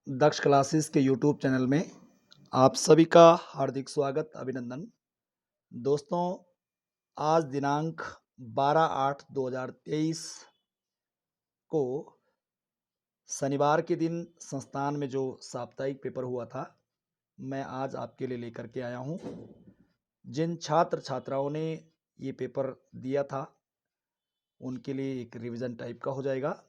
दक्ष classes के YouTube channel में आप सभी का हार्दिक स्वागत, अभिनंदन। दोस्तों, आज दिनांक 12/8/2023 को शनिवार के दिन संस्थान में जो साप्ताहिक पेपर हुआ था, मैं आज आपके लिए लेकर के आया हूँ। जिन छात्र छात्राओं ने ये पेपर दिया था, उनके लिए एक रिवीजन टाइप का हो जाएगा,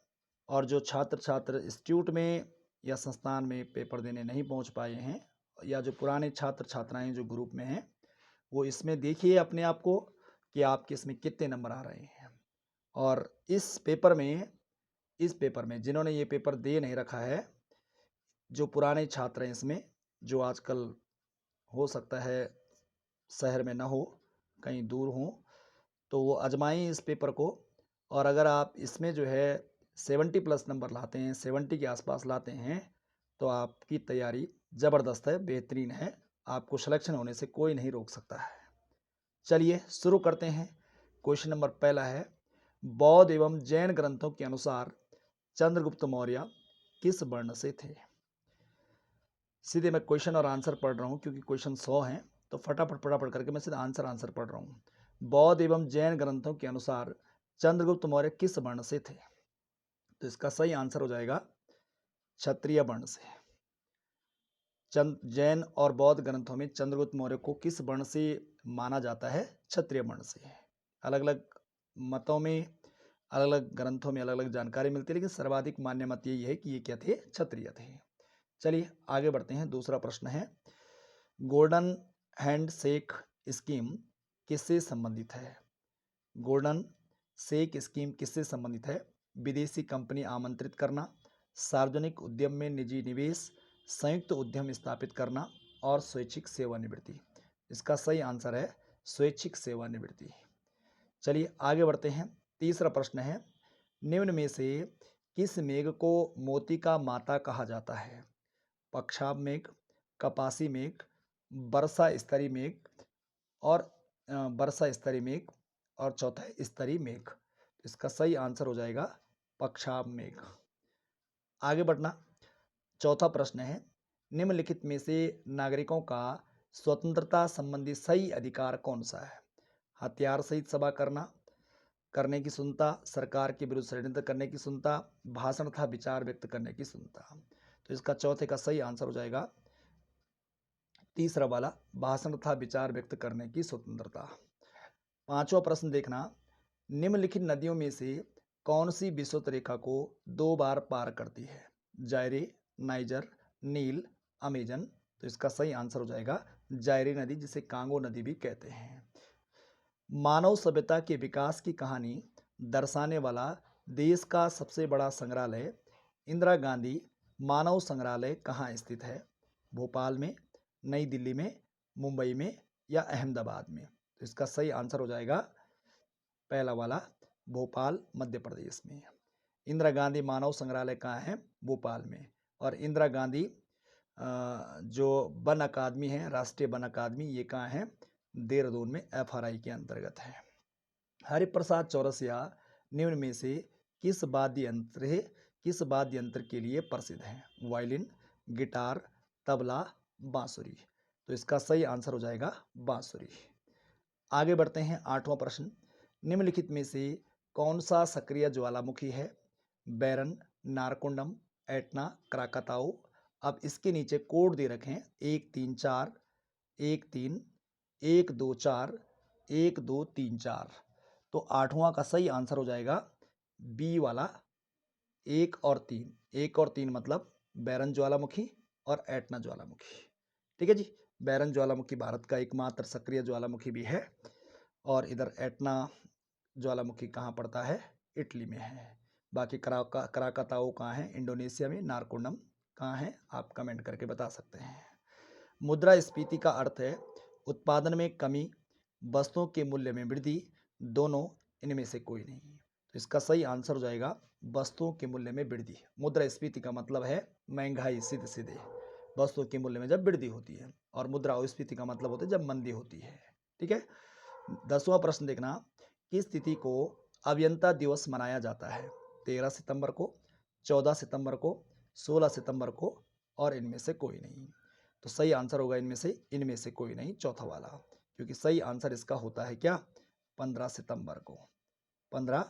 और जो छात्र इंस्टीट्यूट में या संस्थान में पेपर देने नहीं पहुंच पाए हैं, या जो पुराने छात्र छात्राएं जो ग्रुप में हैं, वो इसमें देखिए अपने आप को कि आपके इसमें कितने नंबर आ रहे हैं। और इस पेपर में जिन्होंने ये पेपर दे नहीं रखा है, जो पुराने छात्र हैं इसमें, जो आजकल हो सकता है शहर में ना हो, कहीं दूर हो, तो वो आजमाएं इस पेपर को। और अगर आप इसमें जो है 70+ नंबर लाते हैं, 70 के आसपास लाते हैं, तो आपकी तैयारी ज़बरदस्त है, बेहतरीन है। आपको सिलेक्शन होने से कोई नहीं रोक सकता है। चलिए शुरू करते हैं। क्वेश्चन नंबर पहला है, बौद्ध एवं जैन ग्रंथों के अनुसार चंद्रगुप्त मौर्य किस वर्ण से थे? सीधे मैं क्वेश्चन और आंसर पढ़ रहा हूँ, क्योंकि क्वेश्चन 100 हैं, तो फटाफट करके मैं सीधा आंसर पढ़ रहा हूँ। बौद्ध एवं जैन ग्रंथों के अनुसार चंद्रगुप्त मौर्य किस वर्ण से थे? तो इसका सही आंसर हो जाएगा क्षत्रिय वर्ण से। जैन और बौद्ध ग्रंथों में चंद्रगुप्त मौर्य को किस वर्ण से माना जाता है? क्षत्रिय वर्ण से। अलग अलग मतों में, अलग अलग ग्रंथों में अलग अलग जानकारी मिलती है, लेकिन सर्वाधिक मान्य मत यही है कि ये क्या थे? क्षत्रिय थे। चलिए आगे बढ़ते हैं। दूसरा प्रश्न है, गोल्डन हैंड शेक स्कीम किससे संबंधित है? गोल्डन शेक स्कीम किससे संबंधित है? विदेशी कंपनी आमंत्रित करना, सार्वजनिक उद्यम में निजी निवेश, संयुक्त उद्यम स्थापित करना, और स्वैच्छिक सेवानिवृत्ति। इसका सही आंसर है स्वैच्छिक सेवानिवृत्ति। चलिए आगे बढ़ते हैं। तीसरा प्रश्न है, निम्न में से किस मेघ को मोती का माता कहा जाता है? पक्षाभ मेघ, कपासी मेघ, वर्षा स्तरी मेघ, और वर्षा स्तरी मेघ, और चौथा है स्तरी मेघ। इसका सही आंसर हो जाएगा पक्षाभ मेघ। आगे बढ़ना। चौथा प्रश्न है, निम्नलिखित में से नागरिकों का स्वतंत्रता संबंधी सही अधिकार कौन सा है? हथियार सहित सभा करने की सुनता, सरकार के विरुद्ध षड्यंत्र करने की सुनता, भाषण तथा विचार व्यक्त करने की सुनता। तो इसका चौथे का सही आंसर हो जाएगा तीसरा वाला, भाषण तथा विचार व्यक्त करने की स्वतंत्रता। पांचवा प्रश्न देखना, निम्नलिखित नदियों में से कौन सी विषुवत रेखा को 2 बार पार करती है? जायरे, नाइजर, नील, अमेजन। तो इसका सही आंसर हो जाएगा जायरे नदी, जिसे कांगो नदी भी कहते हैं। मानव सभ्यता के विकास की कहानी दर्शाने वाला देश का सबसे बड़ा संग्रहालय इंदिरा गांधी मानव संग्रहालय कहाँ स्थित है? भोपाल में, नई दिल्ली में, मुंबई में, या अहमदाबाद में? तो इसका सही आंसर हो जाएगा पहला वाला, भोपाल, मध्य प्रदेश में। इंदिरा गांधी मानव संग्रहालय कहाँ है? भोपाल में। और इंदिरा गांधी जो वन अकादमी है, राष्ट्रीय वन अकादमी, ये कहाँ है? देहरादून में, FRI के अंतर्गत है। हरिप्रसाद चौरसिया निम्न में से किस वाद्य यंत्र के लिए प्रसिद्ध है? वायलिन, गिटार, तबला, बांसुरी। तो इसका सही आंसर हो जाएगा बांसुरी। आगे बढ़ते हैं। आठवां प्रश्न, निम्नलिखित में से कौन सा सक्रिय ज्वालामुखी है? बैरन, नारकुंडम, एटना, क्राकाताओ। अब इसके नीचे कोड दे रखे हैं 1 3 4, 1 3, 1 2 4, 1 2 3 4। तो आठवां का सही आंसर हो जाएगा बी वाला, 1 और 3। 1 और 3 मतलब बैरन ज्वालामुखी और एटना ज्वालामुखी। ठीक है जी। बैरन ज्वालामुखी भारत का एकमात्र सक्रिय ज्वालामुखी भी है, और इधर एटना ज्वालामुखी कहाँ पड़ता है? इटली में है। बाकी क्राकाताओ कहाँ है? इंडोनेशिया में। नारकोंडम कहाँ है? आप कमेंट करके बता सकते हैं। मुद्रास्फीति का अर्थ है उत्पादन में कमी, वस्तुओं के मूल्य में वृद्धि, दोनों, इनमें से कोई नहीं। तो इसका सही आंसर हो जाएगा वस्तुओं के मूल्य में वृद्धि। मुद्रास्फीति का मतलब है महंगाई, सीधे सीधे वस्तुओं के मूल्य में जब वृद्धि होती है, और मुद्रास्फीति का मतलब होता है जब मंदी होती है। ठीक है। 10वां प्रश्न देखना, किस तिथि को अभियंता दिवस मनाया जाता है? 13 सितंबर को, 14 सितंबर को, 16 सितंबर को, और इनमें से कोई नहीं। तो सही आंसर होगा इनमें से कोई नहीं, चौथा वाला, क्योंकि सही आंसर इसका होता है क्या, 15 सितंबर को। 15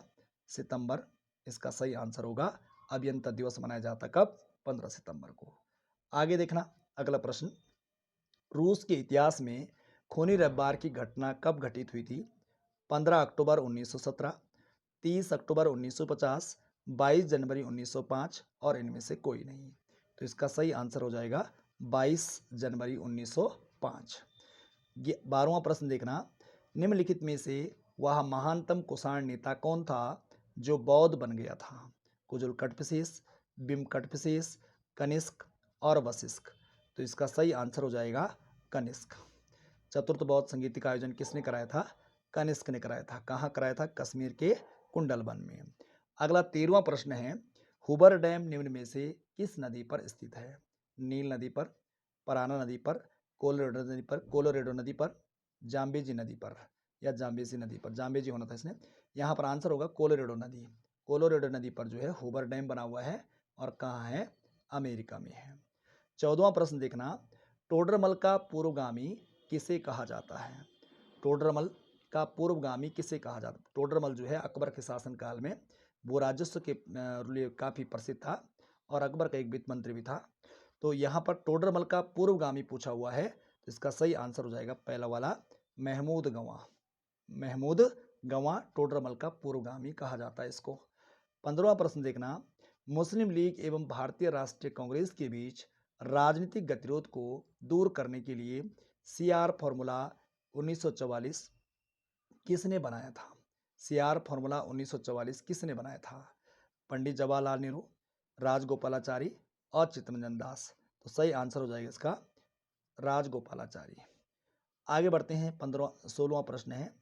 सितंबर इसका सही आंसर होगा। अभियंता दिवस मनाया जाता कब, 15 सितंबर को। आगे देखना अगला प्रश्न, रूस के इतिहास में खूनी रविवार की घटना कब घटित हुई थी? 15 अक्टूबर 1917, 30 अक्टूबर 1950, 22 जनवरी 1905 और इनमें से कोई नहीं। तो इसका सही आंसर हो जाएगा 22 जनवरी 1905। 12वां प्रश्न देखना, निम्नलिखित में से वह महानतम कुषाण नेता कौन था जो बौद्ध बन गया था? कुजुल कटफिसेस, बिम कटफिसेस, कनिष्क और वशिष्क। तो इसका सही आंसर हो जाएगा कनिष्क। चतुर्थ बौद्ध संगीत का आयोजन किसने कराया था? कनिष्क ने कराया था। कहाँ कराया था? कश्मीर के कुंडलवन में। अगला 13वां प्रश्न है, हुबर डैम निम्न में से किस नदी पर स्थित है? नील नदी पर, पराना नदी पर, कोलोरेडो नदी पर, जाम्बेजी नदी पर या जाम्बेसी नदी पर। जाम्बेजी होना था इसने। यहाँ पर आंसर होगा कोलोरेडो नदी। कोलोरेडो नदी पर जो है हुबर डैम बना हुआ है और कहाँ है? अमेरिका में है। 14वां प्रश्न देखना, टोडरमल का पूर्वगामी किसे कहा जाता है? टोडरमल का पूर्वगामी किसे कहा जाता है? टोडरमल जो है अकबर के शासनकाल में वो राजस्व के लिए काफ़ी प्रसिद्ध था और अकबर का एक वित्त मंत्री भी था। तो यहाँ पर टोडरमल का पूर्वगामी पूछा हुआ है, तो इसका सही आंसर हो जाएगा पहला वाला, महमूद गंवा। महमूद गंवा टोडरमल का पूर्वगामी कहा जाता है इसको। 15वां प्रश्न देखना, मुस्लिम लीग एवं भारतीय राष्ट्रीय कांग्रेस के बीच राजनीतिक गतिरोध को दूर करने के लिए CR फॉर्मूला 1944 किसने बनाया था? CR फॉर्मूला 1944 किसने बनाया था? पंडित जवाहरलाल नेहरू, राजगोपालाचारी और चित्तरंजन दास। तो सही आंसर हो जाएगा इसका राजगोपालाचारी। आगे बढ़ते हैं। 16वां प्रश्न है,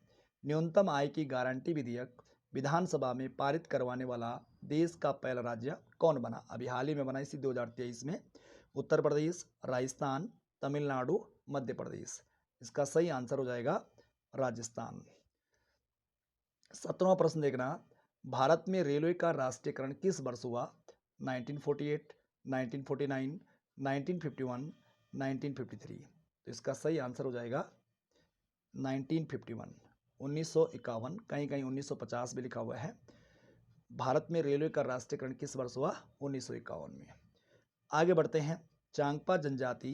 न्यूनतम आय की गारंटी विधेयक विधानसभा में पारित करवाने वाला देश का पहला राज्य कौन बना? अभी हाल ही में बना इसी 2023 में। उत्तर प्रदेश, राजस्थान, तमिलनाडु, मध्य प्रदेश। इसका सही आंसर हो जाएगा राजस्थान। 17वां प्रश्न देखना, भारत में रेलवे का राष्ट्रीयकरण किस वर्ष हुआ? 1948, 1949, 1951, 1953। तो इसका सही आंसर हो जाएगा 1951, 1951। कहीं कहीं 1950 भी लिखा हुआ है। भारत में रेलवे का राष्ट्रीयकरण किस वर्ष हुआ? 1951 में। आगे बढ़ते हैं। चांगपा जनजाति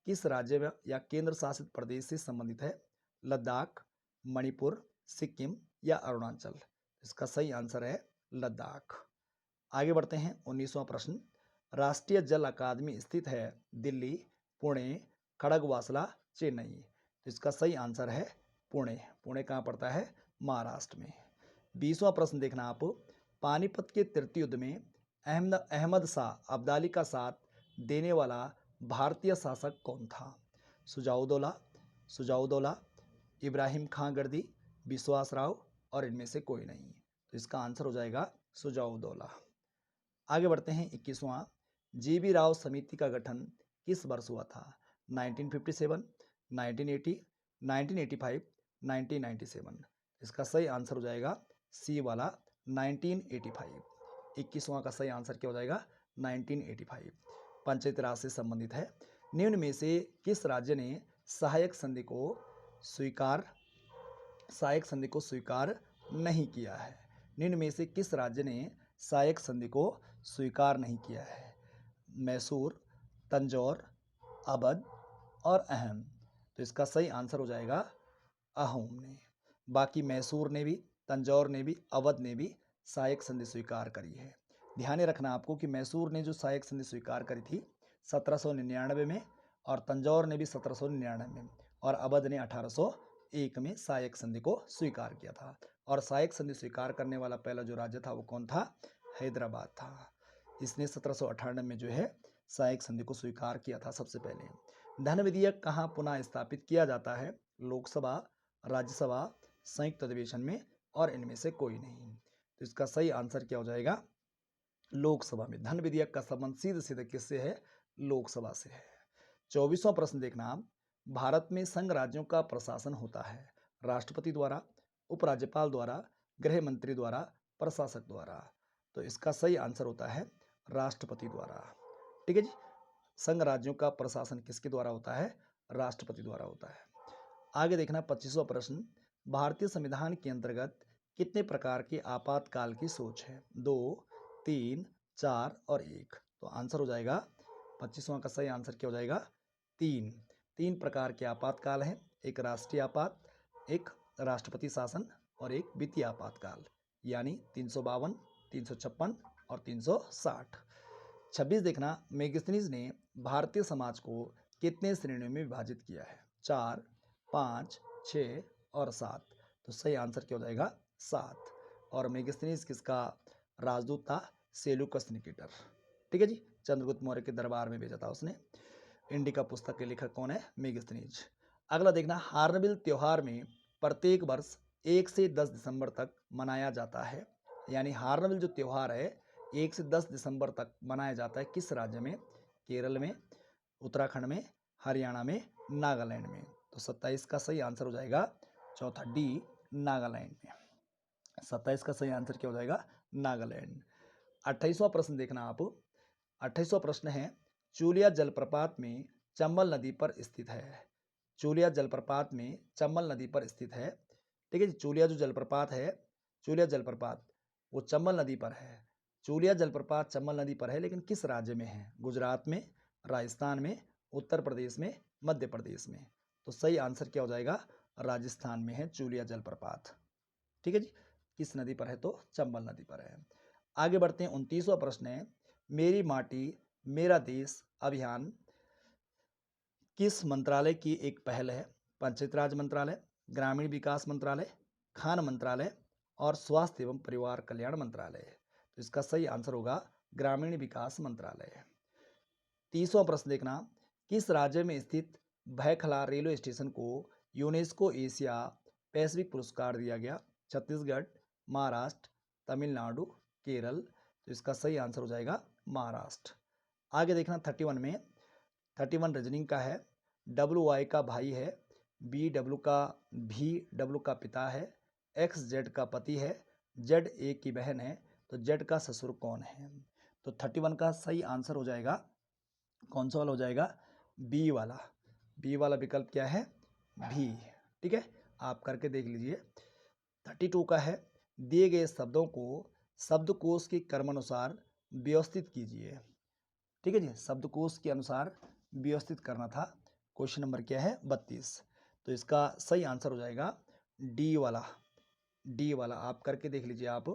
किस राज्य में या केंद्र शासित प्रदेश से संबंधित है? लद्दाख, मणिपुर, सिक्किम या अरुणाचल। इसका सही आंसर है लद्दाख। आगे बढ़ते हैं। 19वां प्रश्न, राष्ट्रीय जल अकादमी स्थित है दिल्ली, पुणे, खड़गवासला, चेन्नई। तो इसका सही आंसर है पुणे। पुणे कहाँ पड़ता है? महाराष्ट्र में। 20वां प्रश्न देखना आप, पानीपत के तृतीय युद्ध में अहमद शाह अब्दाली का साथ देने वाला भारतीय शासक कौन था? सुजाउदौला, इब्राहिम खां गर्दी, विश्वास राव और इनमें से कोई नहीं। तो इसका आंसर हो जाएगा सुजाउदौला। आगे बढ़ते हैं। 21वां, जीबी राव समिति का गठन किस वर्ष हुआ था? 1957, 1980, 1985, 1997। इसका सही आंसर हो जाएगा सी वाला 1985। 21वां का सही आंसर क्या हो जाएगा? 1985। पंचायती राज से संबंधित है। निम्न में से किस राज्य ने सहायक संधि को स्वीकार नहीं किया है? निम्न में से किस राज्य ने सहायक संधि को स्वीकार नहीं किया है? मैसूर, तंजौर, अवध और अहम। तो इसका सही आंसर हो जाएगा अहोम ने। बाकी मैसूर ने भी, तंजौर ने भी, अवध ने भी सहायक संधि स्वीकार करी है। ध्यान रखना आपको कि मैसूर ने जो सहायक संधि स्वीकार करी थी 1799 में और तंजौर ने भी 1799 में और अवध ने 1801 में सहायक संधि को स्वीकार किया था। और सहायक संधि स्वीकार करने वाला पहला जो राज्य था वो कौन था? हैदराबाद था। इसने 1798 में जो है सहायक संधि को स्वीकार किया था सबसे पहले। धन विधेयक कहाँ पुनः स्थापित किया जाता है? लोकसभा, राज्यसभा, संयुक्त अधिवेशन में और इनमें से कोई नहीं। तो इसका सही आंसर क्या हो जाएगा? लोकसभा में। धन विधेयक का संबंध सीधे सीधे किससे है? लोकसभा से है। 24वां प्रश्न देखना, भारत में संघ राज्यों का प्रशासन होता है राष्ट्रपति द्वारा, उपराज्यपाल द्वारा, गृह मंत्री द्वारा, प्रशासक द्वारा। तो इसका सही आंसर होता है राष्ट्रपति द्वारा। ठीक है जी। संघ राज्यों का प्रशासन किसके द्वारा होता है? राष्ट्रपति द्वारा होता है। आगे देखना 25वां प्रश्न, भारतीय संविधान के अंतर्गत कितने प्रकार के आपातकाल की सोच है? 2, 3, 4 और 1। तो आंसर हो जाएगा 25वां का सही आंसर क्या हो जाएगा? 3। 3 प्रकार के आपातकाल हैं, एक राष्ट्रीय आपात, एक राष्ट्रपति शासन और एक वित्तीय आपातकाल, यानी 352, 356 और 360। 26 देखना, मेगास्थनीज ने भारतीय समाज को कितने श्रेणियों में विभाजित किया है? 4, 5, 6 और 7। तो सही आंसर क्या हो जाएगा? 7। और मेगास्थनीज किसका राजदूत था? Seleucus Nicator. ठीक है जी, चंद्रगुप्त मौर्य के दरबार में भेजा था उसने। इंडिका पुस्तक के लेखक कौन है? मेगास्थनीज। अगला देखना, हार्नबिल त्योहार में प्रत्येक वर्ष 1 से 10 दिसंबर तक मनाया जाता है, यानी हार्नबिल जो त्योहार है 1 से 10 दिसंबर तक मनाया जाता है किस राज्य में? केरल में, उत्तराखंड में, हरियाणा में, नागालैंड में। तो 27 का सही आंसर हो जाएगा चौथा डी, नागालैंड में। 27 का सही आंसर क्या हो जाएगा? नागालैंड। 28वां प्रश्न देखना आप। 28वां प्रश्न है, चूलिया जलप्रपात में चंबल नदी पर स्थित है। चूलिया जलप्रपात में चंबल नदी पर स्थित है। ठीक है जी, चूलिया जो जलप्रपात है, चूलिया जलप्रपात वो चंबल नदी पर है। चूलिया जलप्रपात चंबल नदी पर है, लेकिन किस राज्य में है? गुजरात में, राजस्थान में, उत्तर प्रदेश में, मध्य प्रदेश में। तो सही आंसर क्या हो जाएगा? राजस्थान में है चूलिया जलप्रपात। ठीक है जी, किस नदी पर है? तो चंबल नदी पर है। आगे बढ़ते हैं, 29वां प्रश्न है, मेरी माटी मेरा देश अभियान किस मंत्रालय की एक पहल है? पंचायत राज मंत्रालय, ग्रामीण विकास मंत्रालय, खान मंत्रालय और स्वास्थ्य एवं परिवार कल्याण मंत्रालय। तो इसका सही आंसर होगा ग्रामीण विकास मंत्रालय। 30वां प्रश्न देखना, किस राज्य में स्थित भैखला रेलवे स्टेशन को यूनेस्को एशिया पैसिफिक पुरस्कार दिया गया? छत्तीसगढ़, महाराष्ट्र, तमिलनाडु, केरल। तो इसका सही आंसर हो जाएगा महाराष्ट्र। आगे देखना 31 में, 31 रीजनिंग का है। WY का भाई है, VW का पिता है, XZ का पति है, ZA की बहन है, तो Z का ससुर कौन है? तो 31 का सही आंसर हो जाएगा, कौन सा वाला हो जाएगा? बी वाला। बी वाला विकल्प क्या है? भी। ठीक है, आप करके देख लीजिए। 32 का है, दिए गए शब्दों को शब्दकोश के क्रमानुसार व्यवस्थित कीजिए। ठीक है जी, शब्दकोश के अनुसार व्यवस्थित करना था। क्वेश्चन नंबर क्या है? 32। तो इसका सही आंसर हो जाएगा डी वाला। डी वाला आप करके देख लीजिए। आप,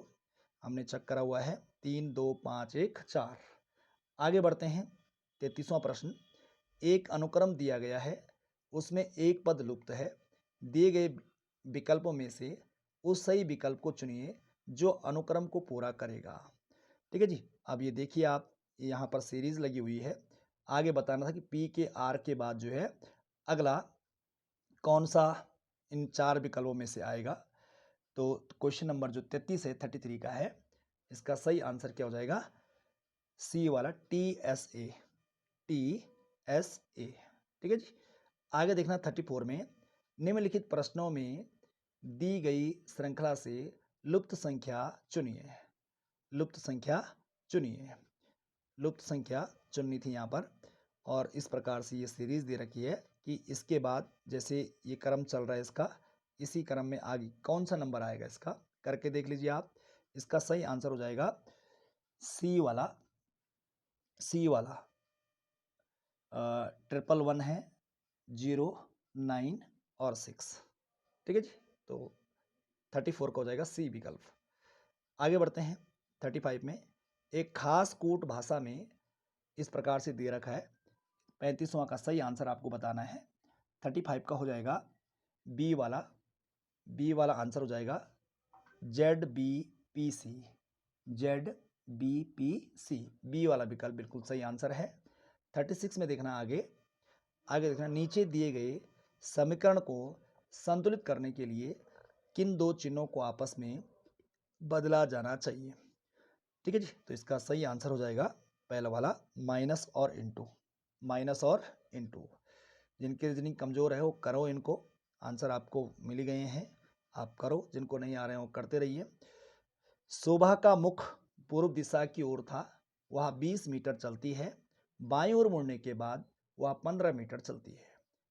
हमने चेक करा हुआ है। 3, 2, 5, 1, 4। आगे बढ़ते हैं, 33वां प्रश्न, एक अनुक्रम दिया गया है, उसमें एक पद लुप्त है, दिए गए विकल्पों में से उस सही विकल्प को चुनिए जो अनुक्रम को पूरा करेगा। ठीक है जी, अब ये देखिए आप, यहाँ पर सीरीज लगी हुई है। आगे बताना था कि पी के आर के बाद जो है अगला कौन सा इन 4 विकल्पों में से आएगा। तो क्वेश्चन नंबर जो 33 है, 33 का है, इसका सही आंसर क्या हो जाएगा? सी वाला, TSA। TSA। ठीक है जी। आगे देखना 34 में, निम्नलिखित प्रश्नों में दी गई श्रृंखला से लुप्त संख्या चुनिए। लुप्त संख्या चुनिए। लुप्त संख्या चुननी थी यहाँ पर, और इस प्रकार से ये सीरीज दे रखी है कि इसके बाद जैसे ये क्रम चल रहा है इसका, इसी क्रम में आगे कौन सा नंबर आएगा इसका, करके देख लीजिए आप। इसका सही आंसर हो जाएगा सी वाला। सी वाला 111 है, 0, 9 और 6। ठीक है जी, तो 34 का हो जाएगा सी विकल्प। आगे बढ़ते हैं 35 में, एक खास कूट भाषा में इस प्रकार से दे रखा है। 35वां का सही आंसर आपको बताना है। 35 का हो जाएगा बी वाला। बी वाला आंसर हो जाएगा ZBPC। ZBPC, बी वाला विकल्प बिल्कुल सही आंसर है। 36 में देखना आगे देखना, नीचे दिए गए समीकरण को संतुलित करने के लिए किन 2 चिन्हों को आपस में बदला जाना चाहिए। ठीक है जी, तो इसका सही आंसर हो जाएगा पहला वाला, माइनस और इंटू। माइनस और इंटू। जिनकी रीजनिंग कमज़ोर है वो करो इनको, आंसर आपको मिल गए हैं, आप करो। जिनको नहीं आ रहे हैं वो करते रहिए। शोभा का मुख पूर्व दिशा की ओर था, वह 20 मीटर चलती है, बाईं ओर मुड़ने के बाद वह 15 मीटर चलती है,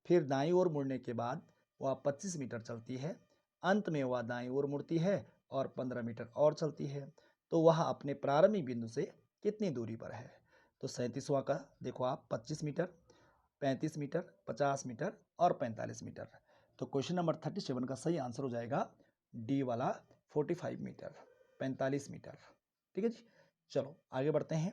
फिर दाईं ओर मुड़ने के बाद वह 25 मीटर चलती है, अंत में वह दाईं ओर मुड़ती है और 15 मीटर और चलती है। तो वह अपने प्रारंभिक बिंदु से कितनी दूरी पर है? तो 37वां का देखो आप 25 मीटर, 35 मीटर, 50 मीटर और 45 मीटर। तो क्वेश्चन नंबर 37 का सही आंसर हो जाएगा डी वाला 45 मीटर, 45 मीटर। ठीक है जी, चलो आगे बढ़ते हैं।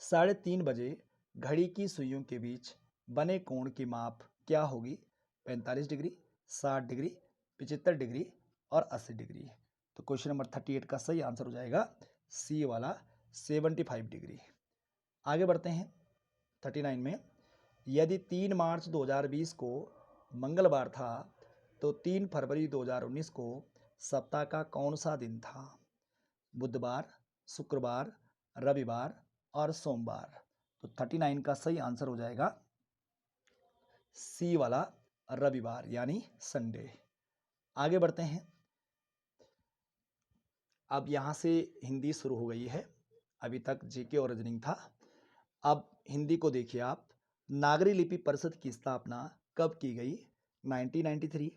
3:30 बजे घड़ी की सुइयों के बीच बने कोण की माप क्या होगी? 45 डिग्री, 60 डिग्री, 75 डिग्री और 80 डिग्री। तो क्वेश्चन नंबर 38 का सही आंसर हो जाएगा सी वाला 75 डिग्री। आगे बढ़ते हैं 39 में। यदि 3 मार्च 2020 को मंगलवार था तो 3 फरवरी 2019 को सप्ताह का कौन सा दिन था? बुधवार, शुक्रवार, रविवार और सोमवार। तो 39 का सही आंसर हो जाएगा सी वाला रविवार यानी संडे। आगे बढ़ते हैं। अब यहाँ से हिंदी शुरू हो गई है, अभी तक जीके और रीजनिंग था। अब हिंदी को देखिए आप। नागरी लिपि परिषद की स्थापना कब की गई? 1993,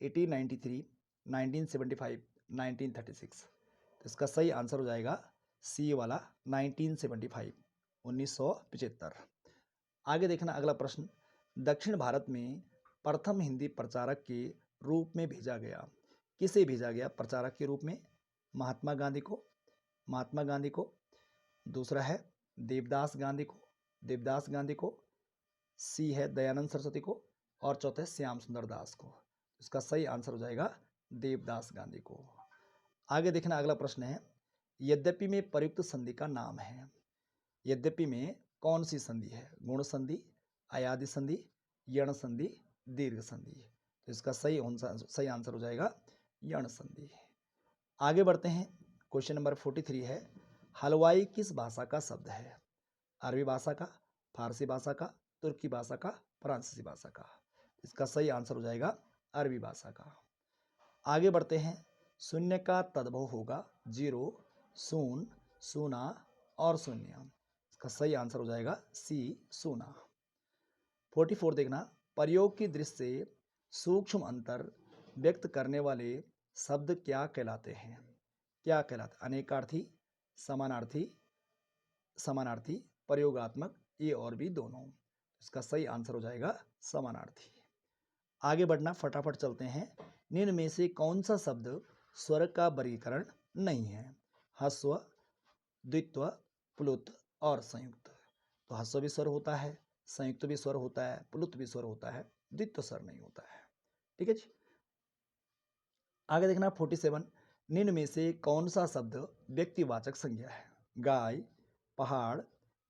1893, 1975, 1936। तो इसका सही आंसर हो जाएगा सी वाला 1975, 1975। आगे देखना अगला प्रश्न। दक्षिण भारत में प्रथम हिंदी प्रचारक के रूप में भेजा गया, किसे भेजा गया प्रचारक के रूप में? महात्मा गांधी को, महात्मा गांधी को। दूसरा है देवदास गांधी को, देवदास गांधी को। सी है दयानंद सरस्वती को और चौथा है श्याम सुंदर दास को। इसका सही आंसर हो जाएगा देवदास गांधी को। आगे देखना अगला प्रश्न है। यद्यपि में प्रयुक्त संधि का नाम है। यद्यपि में कौन सी संधि है? गुण संधि, अयादि संधि, यण संधि, दीर्घ संधि। तो इसका सही आंसर हो जाएगा यण संधि। आगे बढ़ते हैं। क्वेश्चन नंबर 43 है। हलवाई किस भाषा का शब्द है? अरबी भाषा का, फारसी भाषा का, तुर्की भाषा का, फ्रांसीसी भाषा का। इसका सही आंसर हो जाएगा अरबी भाषा का। आगे बढ़ते हैं। शून्य का तद्भव होगा 0, शून्य, शूना और शून्य। इसका सही आंसर हो जाएगा सी शूना। 44 देखना। प्रयोग की दृष्टि से सूक्ष्म अंतर व्यक्त करने वाले शब्द क्या कहलाते हैं? क्या कहलाते? अनेकार्थी, समानार्थी, समानार्थी, प्रयोगात्मक, ए और बी दोनों। इसका सही आंसर हो जाएगा समानार्थी। आगे बढ़ना, फटाफट चलते हैं। निम्न में से कौन सा शब्द स्वर का वर्गीकरण नहीं है? ह्रस्व, द्वित्व, प्लुत और संयुक्त। तो ह्रस्व भी स्वर होता है, संयुक्त भी स्वर होता है, प्लुत भी स्वर होता है, द्वित्व स्वर नहीं होता है। ठीक है जी। आगे देखना 47। निम्न में से कौन सा शब्द व्यक्तिवाचक संज्ञा है? गाय, पहाड़,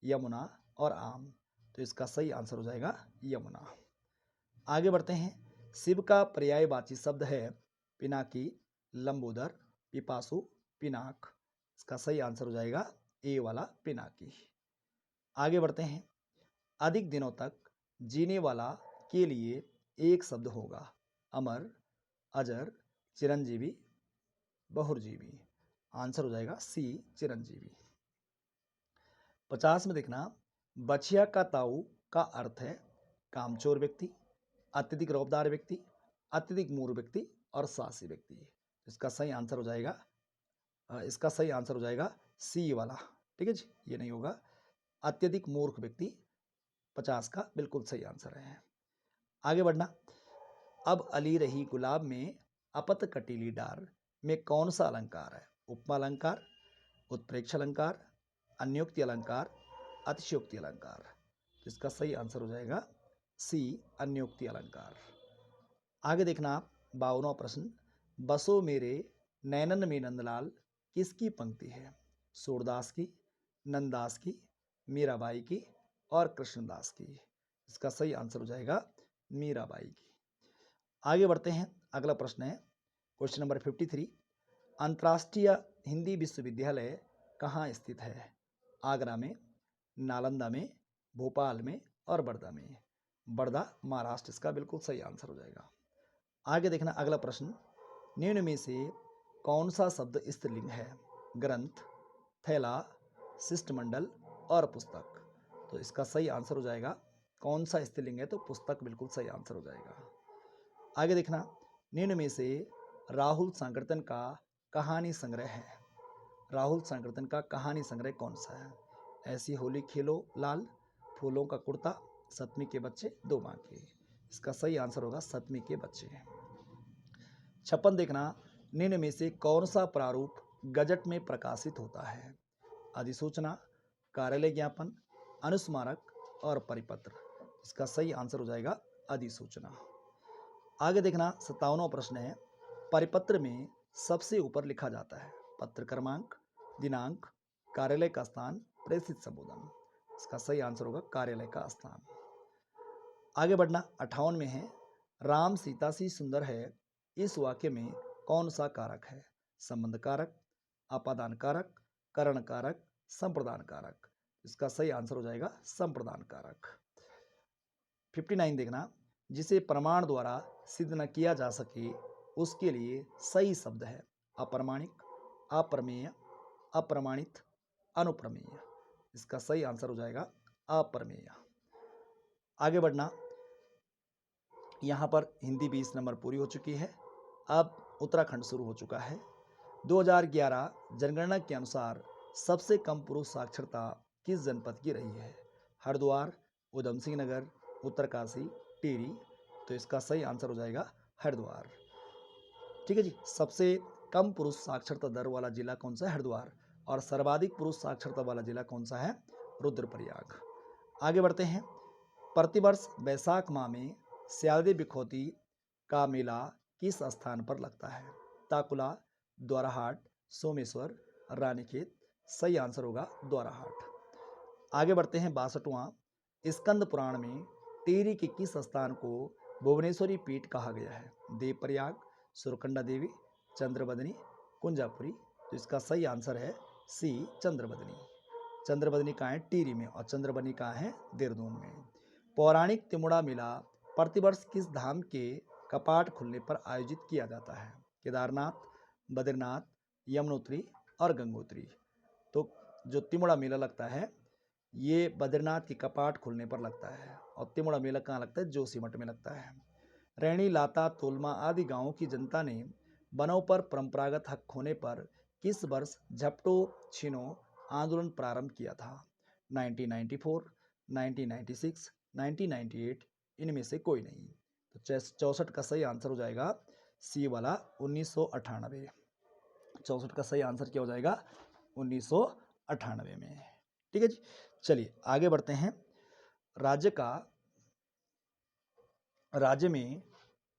यमुना और आम। तो इसका सही आंसर हो जाएगा यमुना। आगे बढ़ते हैं। शिव का पर्यायवाची शब्द है पिनाकी, लंबोदर, पिपासु, पिनाक। इसका सही आंसर हो जाएगा ए वाला पिनाकी। आगे बढ़ते हैं। अधिक दिनों तक जीने वाला के लिए एक शब्द होगा। अमर, अजर, चिरंजीवी, बहुर्जीवी। आंसर हो जाएगा सी चिरंजीवी। 50 में देखना। बछिया का ताऊ का अर्थ है कामचोर व्यक्ति, अत्यधिक रौबदार व्यक्ति, अत्यधिक मूर्ख व्यक्ति और साहसी व्यक्ति। इसका सही आंसर हो जाएगा सी वाला। ठीक है जी, ये नहीं होगा। अत्यधिक मूर्ख व्यक्ति 50 का बिल्कुल सही आंसर है। आगे बढ़ना। अब अली रही गुलाब में अपत कटीली डार में कौन सा अलंकार है? उपमा अलंकार, उत्प्रेक्ष अलंकार, अन्योक्ति अलंकार, अतिशयोक्ति अलंकार। इसका सही आंसर हो जाएगा सी अन्योक्ति अलंकार। आगे देखना आप 52वां प्रश्न। बसो मेरे नैनन में नंदलाल किसकी पंक्ति है? सूरदास की, नंददास की, मीराबाई की और कृष्णदास की। इसका सही आंसर हो जाएगा मीराबाई की। आगे बढ़ते हैं। अगला प्रश्न है क्वेश्चन नंबर 53। अंतर्राष्ट्रीय हिंदी विश्वविद्यालय कहाँ स्थित है? आगरा में, नालंदा में, भोपाल में और वर्धा में। वर्धा महाराष्ट्र इसका बिल्कुल सही आंसर हो जाएगा। आगे देखना अगला प्रश्न। निम्न में से कौन सा शब्द स्त्रीलिंग है? ग्रंथ, थैला, शिष्टमंडल और पुस्तक। तो इसका सही आंसर हो जाएगा कौन सा स्त्रीलिंग है, तो पुस्तक बिल्कुल सही आंसर हो जाएगा। आगे देखना, निम्न में से राहुल संकीर्तन का कहानी संग्रह है। राहुल संकीर्तन का कहानी संग्रह कौन सा है? ऐसी होली खेलो लाल, फूलों का कुर्ता, सतमी के बच्चे, दो माँ के। इसका सही आंसर होगा सतमी के बच्चे। 56 देखना, निम्न में से कौन सा प्रारूप गजट में प्रकाशित होता है? अधिसूचना, कार्यालय ज्ञापन, अनुस्मारक और परिपत्र। इसका सही आंसर हो जाएगा अधिसूचना। आगे देखना, 57वां प्रश्न है, परिपत्र में सबसे ऊपर लिखा जाता है पत्र क्रमांक, दिनांक, कार्यालय का स्थान, प्रेषित संबोधन। इसका सही आंसर होगा कार्यालय का स्थान। आगे बढ़ना, 58 में है, राम सीता सी सुंदर है, इस वाक्य में कौन सा कारक है? संबंध कारक, आपादान कारक, करण कारक, संप्रदान कारक। इसका सही आंसर हो जाएगा संप्रदान कारक। 59 देखना, जिसे प्रमाण द्वारा सिद्ध न किया जा सके उसके लिए सही शब्द है अप्रमाणिक, अप्रमेय, अप्रमाणित, अनुप्रमेय। इसका सही आंसर हो जाएगा अप्रमेय। आगे बढ़ना, यहाँ पर हिंदी 20 नंबर पूरी हो चुकी है। अब उत्तराखंड शुरू हो चुका है। 2011 जनगणना के अनुसार सबसे कम पुरुष साक्षरता किस जनपद की रही है? हरिद्वार, उधम सिंह नगर, उत्तरकाशी, टिहरी। तो इसका सही आंसर हो जाएगा हरिद्वार। ठीक है जी, सबसे कम पुरुष साक्षरता दर वाला जिला कौन सा है? हरिद्वार। और सर्वाधिक पुरुष साक्षरता वाला जिला कौन सा है? रुद्रप्रयाग। आगे बढ़ते हैं, प्रतिवर्ष बैसाख माह में स्यालदे बिखौती का मेला किस स्थान पर लगता है? ताकुला, द्वाराहाट, सोमेश्वर, रानीखेत। सही आंसर होगा द्वाराहाट। आगे बढ़ते हैं, 62वां, स्कंद पुराण में टिहरी के किस स्थान को भुवनेश्वरी पीठ कहा गया है? देवप्रयाग, सुरकंडा देवी, चंद्रबदनी, कुंजापुरी। तो इसका सही आंसर है सी, चंद्रबदनी। चंद्रबदनी कहाँ है? टिहरी में। और चंद्रबदनी कहाँ है? देहरादून में। पौराणिक तिमुड़ा मेला प्रतिवर्ष किस धाम के कपाट खुलने पर आयोजित किया जाता है? केदारनाथ, बद्रीनाथ, यमुनोत्री और गंगोत्री। तो जो तिमुड़ा मेला लगता है ये बद्रीनाथ के कपाट खुलने पर लगता है। और तिमुड़ा मेला कहाँ लगता है? जोशीमठ में लगता है। रैणी, लाता, तोलमा आदि गांवों की जनता ने वनों पर परंपरागत हक होने पर किस वर्ष झपटो छीनो आंदोलन प्रारंभ किया था? 1994, 1996, 1998, इनमें से कोई नहीं। तो 64 का सही आंसर हो जाएगा सी वाला 1998। 64 का सही आंसर क्या हो जाएगा? 1998 में। ठीक है जी, चलिए आगे बढ़ते हैं। राज्य में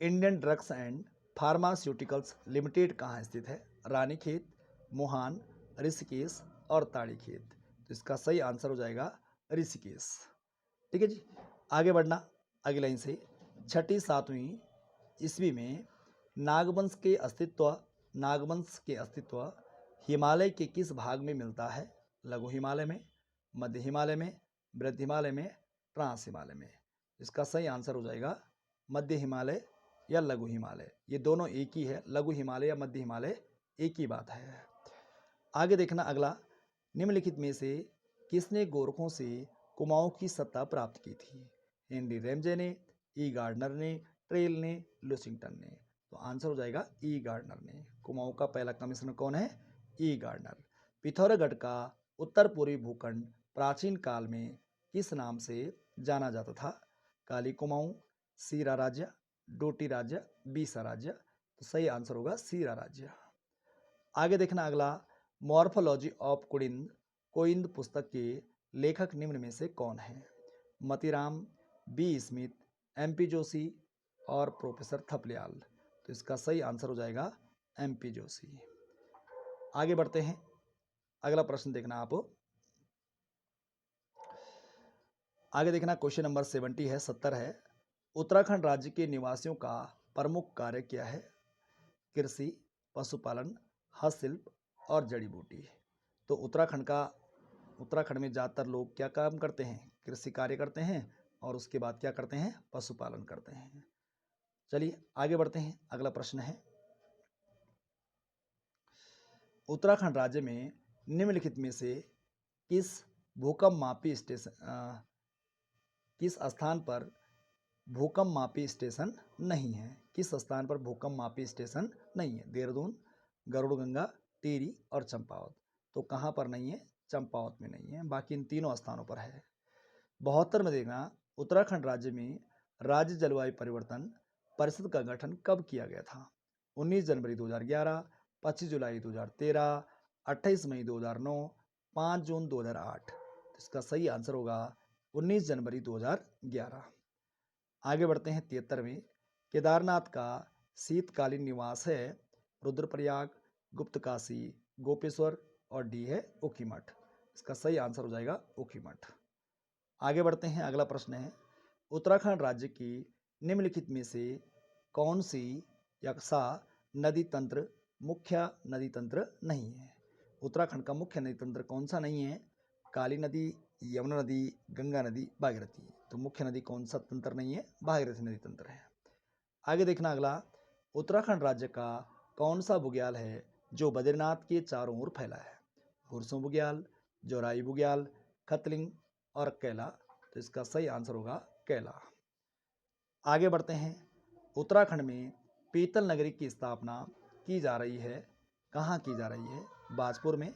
Indian drugs and pharmaceuticals limited कहाँ स्थित है? रानीखेत, मोहान, ऋषिकेश और ताड़ीखेत। तो इसका सही आंसर हो जाएगा ऋषिकेश। ठीक है जी, आगे बढ़ना, अगली लाइन से, 6ठी 7वीं ईस्वी में नागवंश के अस्तित्व हिमालय के किस भाग में मिलता है? लघु हिमालय में, मध्य हिमालय में, वृद्ध हिमालय में, ट्रांस हिमालय में। इसका सही आंसर हो जाएगा मध्य हिमालय या लघु हिमालय। ये दोनों एक ही है, लघु हिमालय या मध्य हिमालय एक ही बात है। आगे देखना अगला, निम्नलिखित में से किसने गोरखों से कुमाऊं की सत्ता प्राप्त की थी? हेनरी रैमजे ने, ई गार्डनर ने, ट्रेल ने, लुसिंगटन ने। तो आंसर हो जाएगा ई गार्डनर ने। कुमाऊं का पहला कमिश्नर कौन है? ई गार्डनर। पिथौरागढ़ का उत्तर पूर्वी भूखंड प्राचीन काल में किस नाम से जाना जाता था? काली कुमाऊं, सीरा राज्य, डोटी राज्य, बीसा राज्य। तो सही आंसर होगा सीरा राज्य। आगे देखना अगला, मॉर्फोलॉजी ऑफ कोइंद पुस्तक के लेखक निम्न में से कौन है? Matiram, B Smith, MP Joshi और प्रोफेसर थपलियाल। तो इसका सही आंसर हो जाएगा एमपी जोशी। आगे बढ़ते हैं, अगला प्रश्न देखना आप। आगे देखना, क्वेश्चन नंबर 70 है। उत्तराखंड राज्य के निवासियों का प्रमुख कार्य क्या है? कृषि, पशुपालन, हस्तशिल्प और जड़ी बूटी। तो उत्तराखंड में ज़्यादातर लोग क्या काम करते हैं? कृषि कार्य करते हैं और उसके बाद क्या करते हैं? पशुपालन करते हैं। चलिए आगे बढ़ते हैं, अगला प्रश्न है, उत्तराखंड राज्य में निम्नलिखित में से किस भूकंप मापी स्टेशन किस स्थान पर भूकंप मापी स्टेशन नहीं है? किस स्थान पर भूकंप मापी स्टेशन नहीं है? देहरादून, गरुड़गंगा, टिहरी और चंपावत। तो कहाँ पर नहीं है? चंपावत में नहीं है, बाकी इन तीनों स्थानों पर है। 72 में देखना, उत्तराखंड राज्य में राज्य जलवायु परिवर्तन परिषद का गठन कब किया गया था? 19 जनवरी 2011, 25 जुलाई 2013, 28 मई 2009, 5 जून 2008। इसका सही आंसर होगा 19 जनवरी 2011। आगे बढ़ते हैं 73वें। केदारनाथ का शीतकालीन निवास है रुद्रप्रयाग, गुप्तकाशी, गोपेश्वर और डी है ऊखीमठ। इसका सही आंसर हो जाएगा ऊखीमठ। आगे बढ़ते हैं, अगला प्रश्न है, उत्तराखंड राज्य की निम्नलिखित में से कौन सी यक्षा नदी तंत्र मुख्य नदी तंत्र नहीं है? उत्तराखंड का मुख्य नदी तंत्र कौन सा नहीं है? काली नदी, यमुना नदी, गंगा नदी, भागीरथी। तो मुख्य नदी कौन सा तंत्र नहीं है? भागीरथी नदी तंत्र है। आगे देखना अगला, उत्तराखंड राज्य का कौन सा बुग्याल है जो बद्रीनाथ के चारों ओर फैला है? हुरसों बुग्याल, जोराई बुग्याल, खतलिंग और कैला। तो इसका सही आंसर होगा कैला। आगे बढ़ते हैं, उत्तराखंड में पीतल नगरी की स्थापना की जा रही है, कहाँ की जा रही है? बाजपुर में,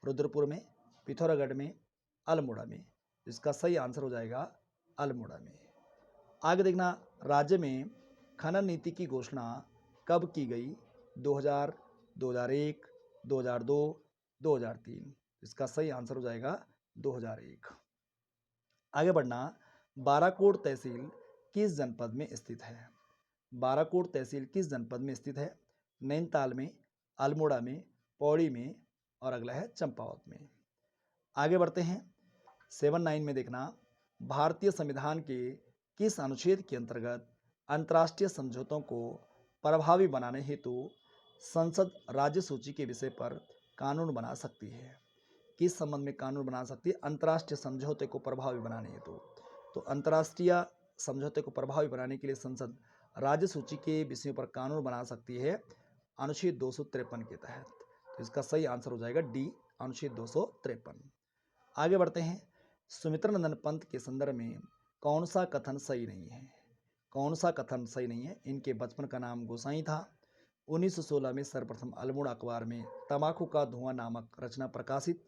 रुद्रपुर में, पिथौरागढ़ में, अल्मोड़ा में। इसका सही आंसर हो जाएगा अल्मोड़ा में। आगे देखना, राज्य में खनन नीति की घोषणा कब की गई? 2000, 2001, 2002, 2003। इसका सही आंसर हो जाएगा 2001। आगे बढ़ना, बाराकोट तहसील किस जनपद में स्थित है? बाराकोट तहसील किस जनपद में स्थित है? नैनीताल में, अल्मोड़ा में, पौड़ी में और अगला है चंपावत में। आगे बढ़ते हैं, 79 में देखना, भारतीय संविधान के किस अनुच्छेद के अंतर्गत अंतर्राष्ट्रीय समझौतों को प्रभावी बनाने हेतु संसद राज्य सूची के विषय पर कानून बना सकती है? किस संबंध में कानून बना सकती है? अंतर्राष्ट्रीय समझौते को प्रभावी बनाने हेतु। तो अंतर्राष्ट्रीय समझौते को प्रभावी बनाने के लिए संसद राज्य सूची के विषयों पर कानून बना सकती है अनुच्छेद 253 के तहत। तो इसका सही आंसर हो जाएगा डी, अनुच्छेद 253। आगे बढ़ते हैं, सुमित्रा नंदन पंत के संदर्भ में कौन सा कथन सही नहीं है? कौन सा कथन सही नहीं है? इनके बचपन का नाम गोसाई था। 1916 में सर्वप्रथम अल्मोड़ा अखबार में तंबाकू का धुआं नामक रचना प्रकाशित।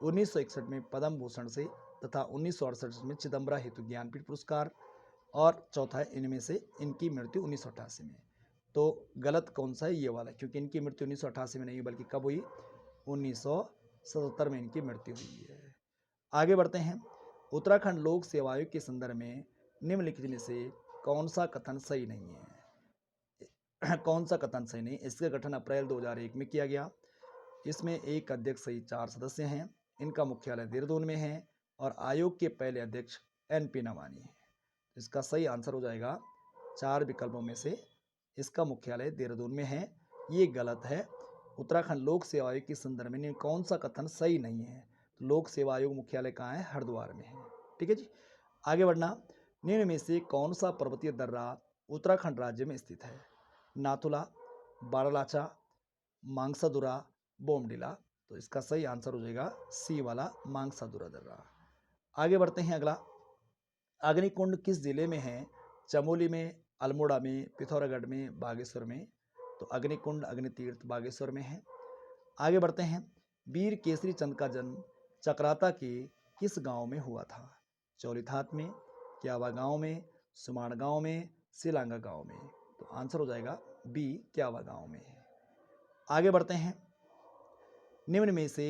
1961 में पद्म भूषण से तथा 1968 में चिदम्बरा हेतु ज्ञानपीठ पुरस्कार। और चौथा है, इनमें से इनकी मृत्यु 1988 में। तो गलत कौन सा है? ये वाला, क्योंकि इनकी मृत्यु 1988 में नहीं बल्कि कब हुई? 1977 में इनकी मृत्यु हुई है। आगे बढ़ते हैं, उत्तराखंड लोक सेवा आयोग के संदर्भ में निम्नलिखित में से कौन सा कथन सही नहीं है? कौन सा कथन सही नहीं? इसका गठन अप्रैल 2001 में किया गया। इसमें एक अध्यक्ष सहित 4 सदस्य हैं। इनका मुख्यालय देहरादून में है और आयोग के पहले अध्यक्ष NP नवानी है। इसका सही आंसर हो जाएगा 4 विकल्पों में से इसका मुख्यालय देहरादून में है। ये गलत है। उत्तराखंड लोक सेवा आयोग के संदर्भ में कौन सा कथन सही नहीं है? तो लोक सेवा आयोग मुख्यालय कहाँ है? हरिद्वार में है। ठीक है जी। आगे बढ़ना, निम्न में से कौन सा पर्वतीय दर्रा उत्तराखंड राज्य में स्थित है? नाथुला, बारालाचा, मांगसादुरा, बोमडिला। तो इसका सही आंसर हो जाएगा सी वाला, मांगसादुरा दर्रा। आगे बढ़ते हैं, अगला, अग्निकुंड किस जिले में है? चमोली में, अल्मोड़ा में, पिथौरागढ़ में, बागेश्वर में। तो अग्निकुंड अग्नितीर्थ बागेश्वर में है। आगे बढ़ते हैं, वीर केसरी चंद का जन्म चक्राता के किस गांव में हुआ था? चौलीथात में, क्यावा गांव में, सुमाड़ गांव में, सिलांगा गांव में। तो आंसर हो जाएगा बी, क्यावा गांव में। आगे बढ़ते हैं, निम्न में से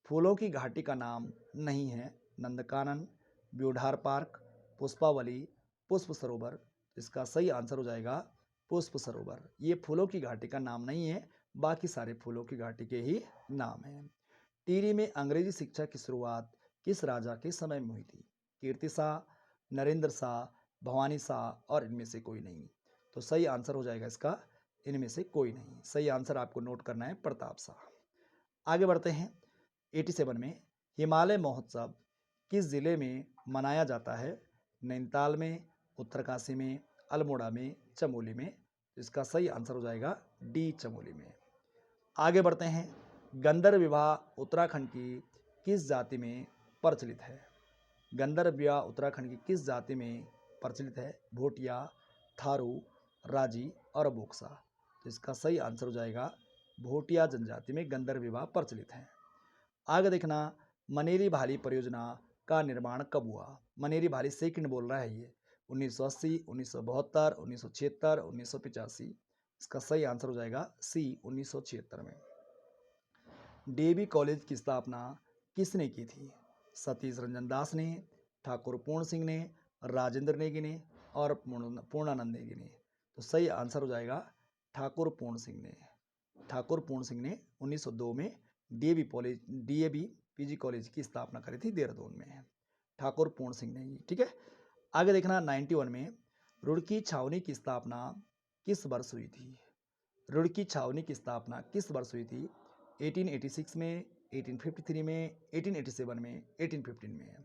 फूलों की घाटी का नाम नहीं है? नंदकानन, ब्यूढ़ार पार्क, पुष्पावली, पुष्प सरोवर। इसका सही आंसर हो जाएगा पुष्प सरोवर। ये फूलों की घाटी का नाम नहीं है, बाकी सारे फूलों की घाटी के ही नाम हैं। टिहरी में अंग्रेजी शिक्षा की शुरुआत किस राजा के समय में हुई थी? कीर्ति शाह, नरेंद्र शाह, भवानी शाह और इनमें से कोई नहीं। तो सही आंसर हो जाएगा इसका इनमें से कोई नहीं। सही आंसर आपको नोट करना है, प्रताप शाह। आगे बढ़ते हैं, 87 में हिमालय महोत्सव किस जिले में मनाया जाता है? नैनीताल में, उत्तरकाशी में, अल्मोड़ा में, चमोली में। इसका सही आंसर हो जाएगा डी, चमोली में। आगे बढ़ते हैं, गंधर्व विवाह उत्तराखंड की किस जाति में प्रचलित है? गंधर्व विवाह उत्तराखंड की किस जाति में प्रचलित है? भोटिया, थारू, राजी और बोक्सा। तो इसका सही आंसर हो जाएगा भोटिया जनजाति में गंधर्व विवाह प्रचलित है। आगे देखना, मनेरी भाली परियोजना का निर्माण कब हुआ? मनेरी भाली सेकंड बोल रहा है ये, 1980, 1972, 1976, 1985। इसका सही आंसर हो जाएगा सी, 1976 में। डीएवी कॉलेज की स्थापना किसने की थी? सतीश रंजन दास ने, ठाकुर पूर्ण सिंह ने, राजेंद्र नेगी ने और पूर्णानंद नेगी ने। तो सही आंसर हो जाएगा ठाकुर पूर्ण सिंह ने। ठाकुर पूर्ण सिंह ने 1902 में डीएवी पीजी कॉलेज की स्थापना करी थी देहरादून में, ठाकुर पूर्ण सिंह ने ही। ठीक है, आगे देखना, 91 में रुड़की छावनी की स्थापना किस वर्ष हुई थी? रुड़की छावनी की स्थापना किस वर्ष हुई थी? 1886 में, 1853 में, 1887 में, 1815 में।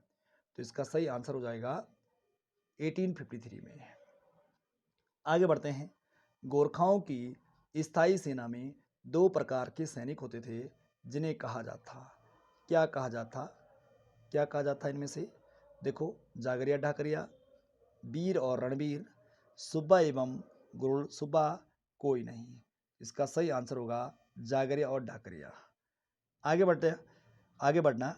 तो इसका सही आंसर हो जाएगा 1853 में। आगे बढ़ते हैं, गोरखाओं की स्थायी सेना में 2 प्रकार के सैनिक होते थे जिन्हें कहा जाता था, क्या कहा जाता? क्या कहा जाता इनमें से? देखो, जागरिया ढाकरिया, वीर और रणवीर, सुब्बा एवं गुरुड़ सुब्बा, कोई नहीं। इसका सही आंसर होगा जागरिया और ढाकरिया। आगे बढ़ना,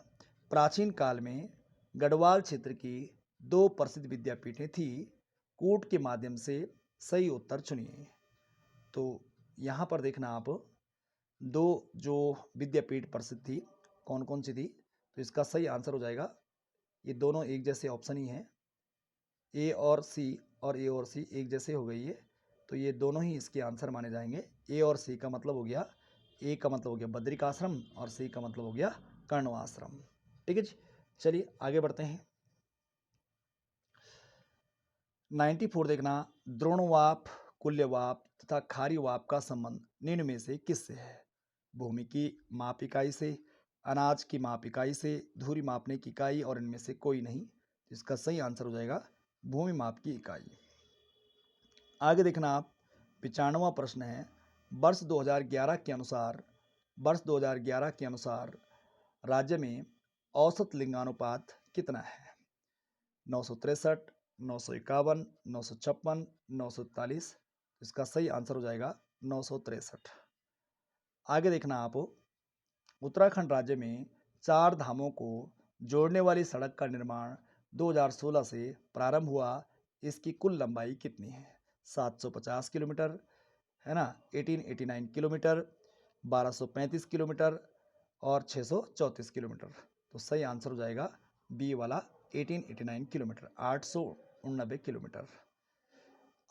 प्राचीन काल में गढ़वाल क्षेत्र की 2 प्रसिद्ध विद्यापीठें थी, कूट के माध्यम से सही उत्तर चुनिए। तो यहाँ पर देखना आप, 2 जो विद्यापीठ प्रसिद्ध थी कौन कौन सी थी? तो इसका सही आंसर हो जाएगा, ये दोनों एक जैसे ऑप्शन ही हैं, ए और सी, और ए और सी एक जैसे हो गई है, तो ये दोनों ही इसके आंसर माने जाएंगे। ए और सी का मतलब हो गया, ए का मतलब हो गया बद्रिकाश्रम और सी का मतलब हो गया कर्णवाश्रम। ठीक है जी, चलिए आगे बढ़ते हैं। 94 देखना, द्रोणवाप, कुल्यवाप तथा खारीवाप का संबंध निम्न में से किससे है? भूमि की माप इकाई से, अनाज की माप इकाई से, धुरी मापने की इकाई और इनमें से कोई नहीं। इसका सही आंसर हो जाएगा भूमि माप की इकाई। आगे देखना आप, 95वां प्रश्न है, वर्ष 2011 के अनुसार राज्य में औसत लिंगानुपात कितना है? 963, 951, 956, 943। इसका सही आंसर हो जाएगा 963। आगे देखना आप, उत्तराखंड राज्य में 4 धामों को जोड़ने वाली सड़क का निर्माण 2016 से प्रारंभ हुआ, इसकी कुल लंबाई कितनी है? 750 किलोमीटर है ना, 1889 किलोमीटर, 1235 किलोमीटर और 634 किलोमीटर। तो सही आंसर हो जाएगा बी वाला 1889 किलोमीटर, 889 किलोमीटर।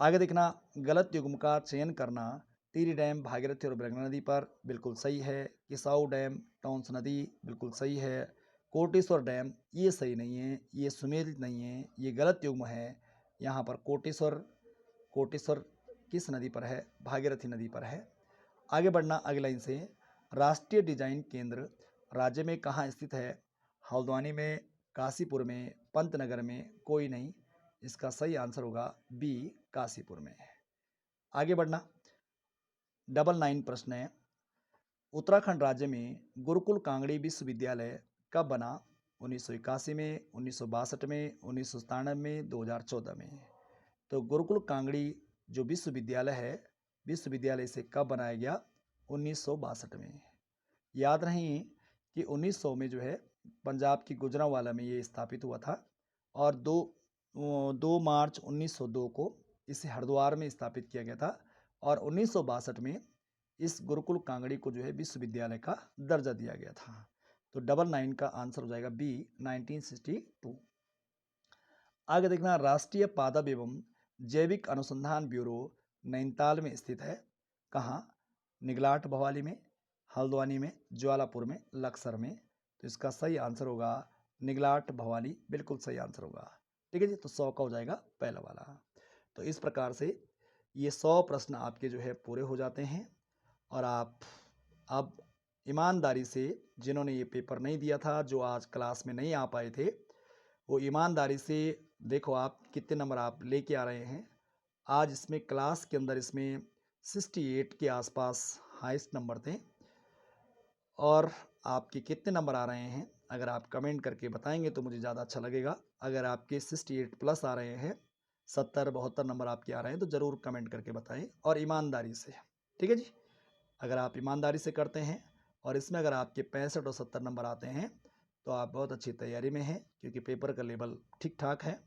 आगे देखना, गलत युग्म का चयन करना, टिहरी डैम भागीरथी और ब्रह्मपुत्र नदी पर, बिल्कुल सही है। किसाऊ डैम टॉन्स नदी, बिल्कुल सही है। कोटेश्वर डैम ये सही नहीं है, ये सुमेलित नहीं है, ये गलत युग्म है। यहाँ पर कोटेश्वर किस नदी पर है? भागीरथी नदी पर है। आगे बढ़ना, अगली लाइन से, राष्ट्रीय डिजाइन केंद्र राज्य में कहाँ स्थित है? हल्द्वानी में, काशीपुर में, पंतनगर में, कोई नहीं। इसका सही आंसर होगा बी, काशीपुर में। आगे बढ़ना, 99 प्रश्न है, उत्तराखंड राज्य में गुरुकुल कांगड़ी विश्वविद्यालय कब बना? 1981 में, 1962 में, 1997 में, 2014 में। तो गुरुकुल कांगड़ी जो विश्वविद्यालय है, विश्वविद्यालय से कब बनाया गया? 1962 में। याद रही कि 1900 में जो है पंजाब की गुजरांवाला में ये स्थापित हुआ था, और 2 मार्च 1902 को इसे हरिद्वार में स्थापित किया गया था, और 1962 में इस गुरुकुल कांगड़ी को जो है विश्वविद्यालय का दर्जा दिया गया था। तो 99 का आंसर हो जाएगा बी, 1962। आगे देखना, राष्ट्रीय पादप एवं जैविक अनुसंधान ब्यूरो नैनीताल में स्थित है, कहाँ? निगलाट भवाली में, हल्द्वानी में, ज्वालापुर में, लक्सर में। तो इसका सही आंसर होगा निगलाट भवाली, बिल्कुल सही आंसर होगा। ठीक है जी, तो 100 का हो जाएगा पहला वाला। तो इस प्रकार से ये 100 प्रश्न आपके जो है पूरे हो जाते हैं, और आप अब ईमानदारी से, जिन्होंने ये पेपर नहीं दिया था, जो आज क्लास में नहीं आ पाए थे, वो ईमानदारी से देखो आप कितने नंबर आप लेके आ रहे हैं। आज इसमें क्लास के अंदर इसमें 68 के आसपास हाईएस्ट नंबर थे, और आपके कितने नंबर आ रहे हैं अगर आप कमेंट करके बताएंगे तो मुझे ज़्यादा अच्छा लगेगा। अगर आपके 68 प्लस आ रहे हैं, 70-72 नंबर आपके आ रहे हैं, तो ज़रूर कमेंट करके बताएं और ईमानदारी से, ठीक है जी। अगर आप ईमानदारी से करते हैं और इसमें अगर आपके 65 और 70 नंबर आते हैं तो आप बहुत अच्छी तैयारी में हैं, क्योंकि पेपर का लेवल ठीक ठाक है।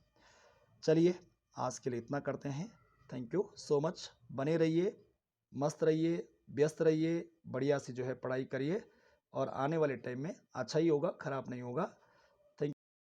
चलिए आज के लिए इतना करते हैं। Thank you so much. बने रहिए, मस्त रहिए, व्यस्त रहिए, बढ़िया सी जो है पढ़ाई करिए और आने वाले टाइम में अच्छा ही होगा, ख़राब नहीं होगा।